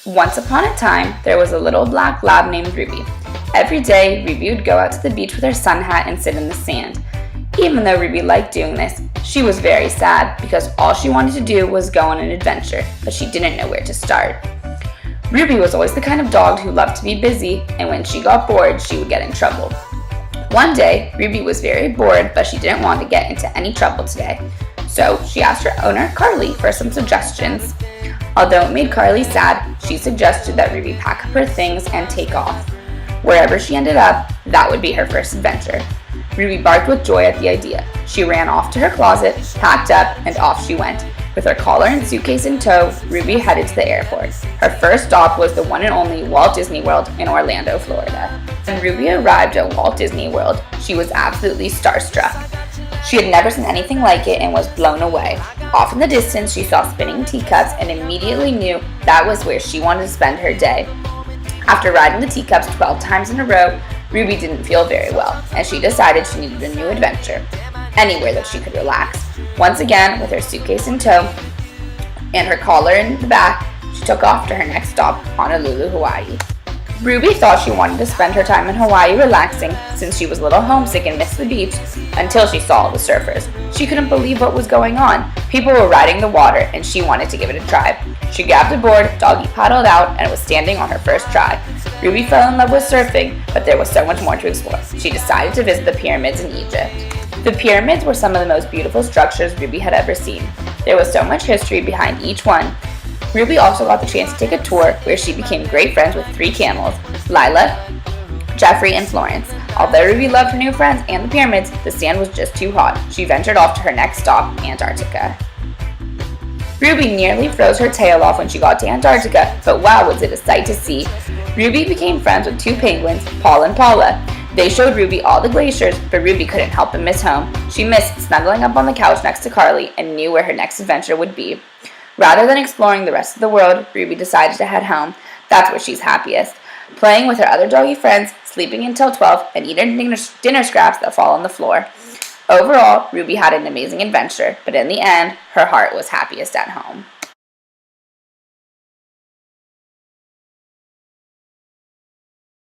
Once upon a time, there was a little black lab named Ruby. Every day, Ruby would go out to the beach with her sun hat and sit in the sand. Even though Ruby liked doing this, she was very sad because all she wanted to do was go on an adventure, but she didn't know where to start. Ruby was always the kind of dog who loved to be busy, and when she got bored, she would get in trouble. One day, Ruby was very bored, but she didn't want to get into any trouble today. So she asked her owner, Carlie, for some suggestions. Although it made Carlie sad, she suggested that Ruby pack up her things and take off. Wherever she ended up, that would be her first adventure. Ruby barked with joy at the idea. She ran off to her closet, packed up, and off she went. With her collar and suitcase in tow, Ruby headed to the airport. Her first stop was the one and only Walt Disney World in Orlando, Florida. When Ruby arrived at Walt Disney World, she was absolutely starstruck. She had never seen anything like it and was blown away. Off in the distance, she saw spinning teacups and immediately knew that was where she wanted to spend her day. After riding the teacups 12 times in a row, Ruby didn't feel very well, and she decided she needed a new adventure, anywhere that she could relax. Once again, with her suitcase in tow and her collar in the back, she took off to her next stop, Honolulu, Hawaii. Ruby thought she wanted to spend her time in Hawaii relaxing since she was a little homesick and missed the beach until she saw all the surfers. She couldn't believe what was going on. People were riding the water and she wanted to give it a try. She grabbed a board, doggy paddled out, and was standing on her first try. Ruby fell in love with surfing, but there was so much more to explore. She decided to visit the pyramids in Egypt. The pyramids were some of the most beautiful structures Ruby had ever seen. There was so much history behind each one. Ruby also got the chance to take a tour where she became great friends with 3 camels, Lila, Jeffrey, and Florence. Although Ruby loved her new friends and the pyramids, the sand was just too hot. She ventured off to her next stop, Antarctica. Ruby nearly froze her tail off when she got to Antarctica, but wow, was it a sight to see. Ruby became friends with 2 penguins, Paul and Paula. They showed Ruby all the glaciers, but Ruby couldn't help but miss home. She missed snuggling up on the couch next to Carlie and knew where her next adventure would be. Rather than exploring the rest of the world, Ruby decided to head home. That's where she's happiest. Playing with her other doggy friends, sleeping until 12, and eating dinner scraps that fall on the floor. Overall, Ruby had an amazing adventure, but in the end, her heart was happiest at home.